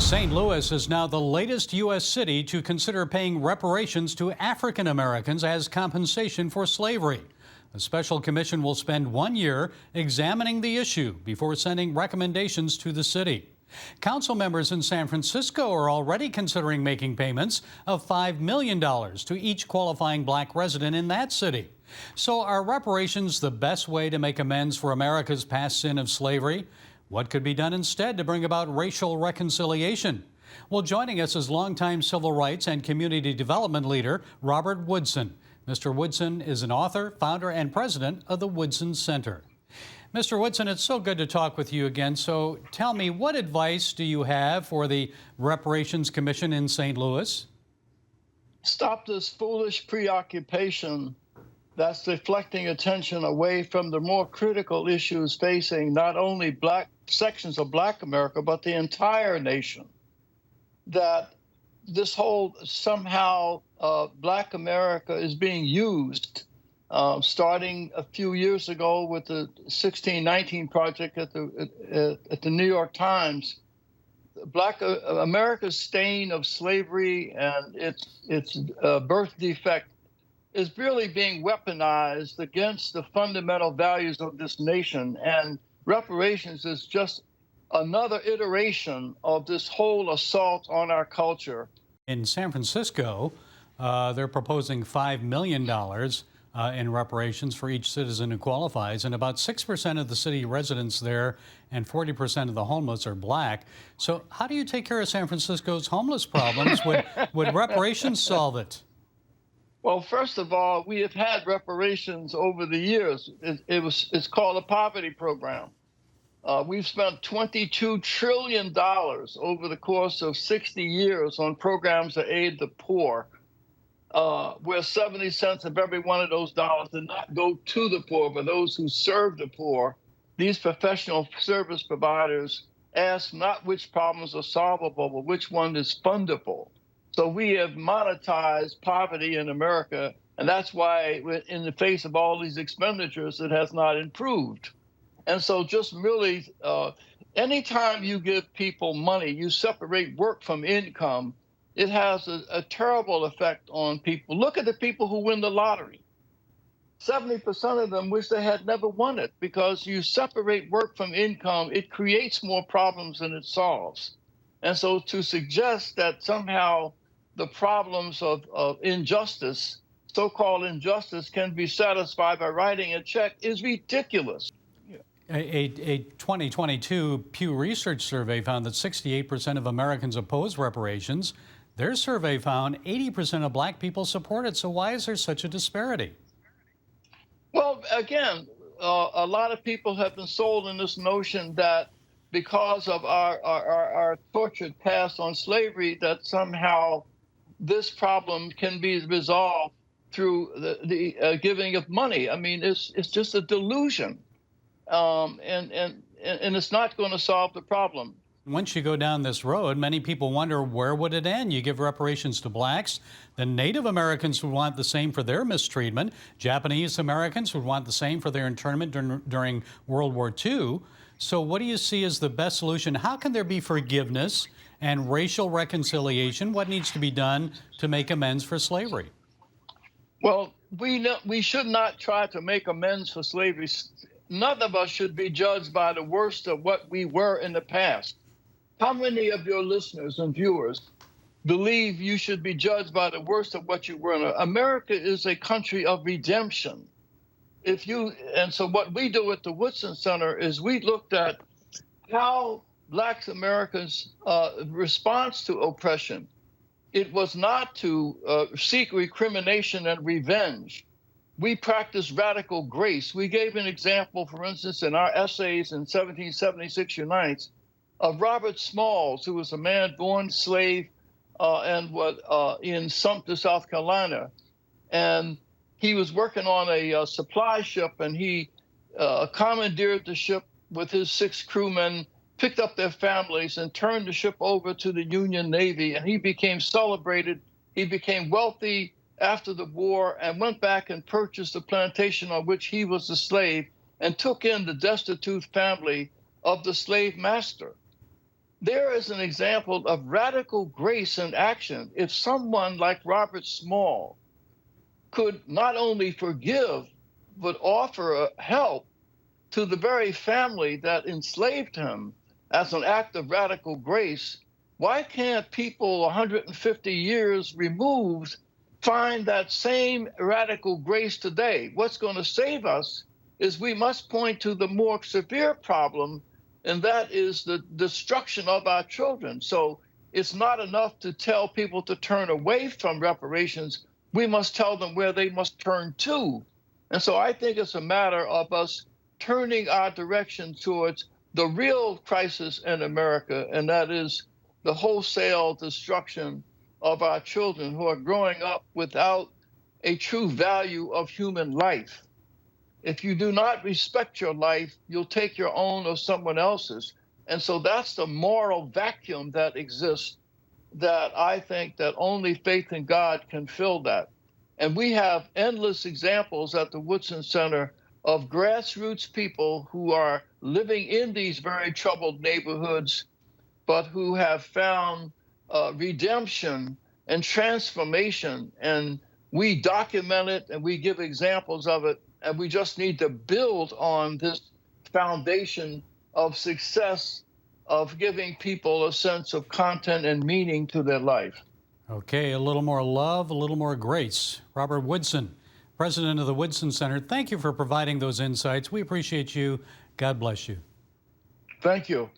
St. Louis is now the latest U.S. city to consider paying reparations to African Americans as compensation for slavery. A special commission will spend 1 year examining the issue before sending recommendations to the city. Council members in San Francisco are already considering making payments of $5 million to each qualifying black resident in that city. So are reparations the best way to make amends for America's past sin of slavery? What could be done instead to bring about racial reconciliation? Well, joining us is longtime civil rights and community development leader Robert Woodson. Mr. Woodson is an author, founder, and president of the Woodson Center. Mr. Woodson, it's so good to talk with you again. So tell me, what advice do you have for the Reparations Commission in St. Louis? Stop this foolish preoccupation that's deflecting attention away from the more critical issues facing not only black sections of Black America, but the entire nation. That this whole somehow Black America is being used, starting a few years ago with the 1619 Project at the New York Times. Black America's stain of slavery and its birth defect is really being weaponized against the fundamental values of this nation. And reparations is just another iteration of this whole assault on our culture. In San Francisco, they're proposing $5 million in reparations for each citizen who qualifies, and about 6% of the city residents there and 40% of the homeless are black. So how do you take care of San Francisco's homeless problems? Would reparations solve it? Well, first of all, we have had reparations over the years. It's called a poverty program. We've spent $22 trillion over the course of 60 years on programs to aid the poor, where 70 cents of every one of those dollars did not go to the poor, but those who serve the poor. These professional service providers ask not which problems are solvable, but which one is fundable. So we have monetized poverty in America, and that's why in the face of all these expenditures, it has not improved. And so just really, anytime you give people money, you separate work from income, it has a terrible effect on people. Look at the people who win the lottery. 70% of them wish they had never won it, because you separate work from income, it creates more problems than it solves. And so to suggest that somehow the problems of injustice, so-called injustice, can be satisfied by writing a check is ridiculous. A 2022 Pew Research survey found that 68% of Americans oppose reparations. Their survey found 80% of black people support it. So why is there such a disparity? Well, again, a lot of people have been sold in this notion that because of our tortured past on slavery, that somehow this problem can be resolved through the giving of money. I mean, it's just a delusion, and it's not going to solve the problem. Once you go down this road, many people wonder, where would it end? You give reparations to blacks, then Native Americans would want the same for their mistreatment. Japanese Americans would want the same for their internment during World War II. So what do you see as the best solution? How can there be forgiveness and racial reconciliation? What needs to be done to make amends for slavery? Well, we should not try to make amends for slavery. None of us should be judged by the worst of what we were in the past. How many of your listeners and viewers believe you should be judged by the worst of what you were in? America is a country of redemption. And so what we do at the Woodson Center is we looked at how Black Americans' response to oppression. It was not to seek recrimination and revenge. We practiced radical grace. We gave an example, for instance, in our essays in 1776 Unites, of Robert Smalls, who was a man born slave in Sumter, South Carolina. And he was working on a supply ship, and he commandeered the ship with his 6 crewmen, picked up their families, and turned the ship over to the Union Navy. And he became celebrated. He became wealthy after the war and went back and purchased the plantation on which he was a slave and took in the destitute family of the slave master. there is an example of radical grace in action. If someone like Robert Small could not only forgive, but offer help to the very family that enslaved him as an act of radical grace, why can't people 150 years removed find that same radical grace today? What's going to save us is we must point to the more severe problem, and that is the destruction of our children. So it's not enough to tell people to turn away from reparations. We must tell them where they must turn to. And so I think it's a matter of us turning our direction towards the real crisis in America, and that is the wholesale destruction of our children who are growing up without a true value of human life. If you do not respect your life, you'll take your own or someone else's. And so that's the moral vacuum that exists, that I think that only faith in God can fill that. And we have endless examples at the Woodson Center of grassroots people who are living in these very troubled neighborhoods, but who have found redemption and transformation. And we document it and we give examples of it. And we just need to build on this foundation of success, of giving people a sense of content and meaning to their life. Okay, a little more love, a little more grace. Robert Woodson, president of the Woodson Center, thank you for providing those insights. We appreciate you. God bless you. Thank you.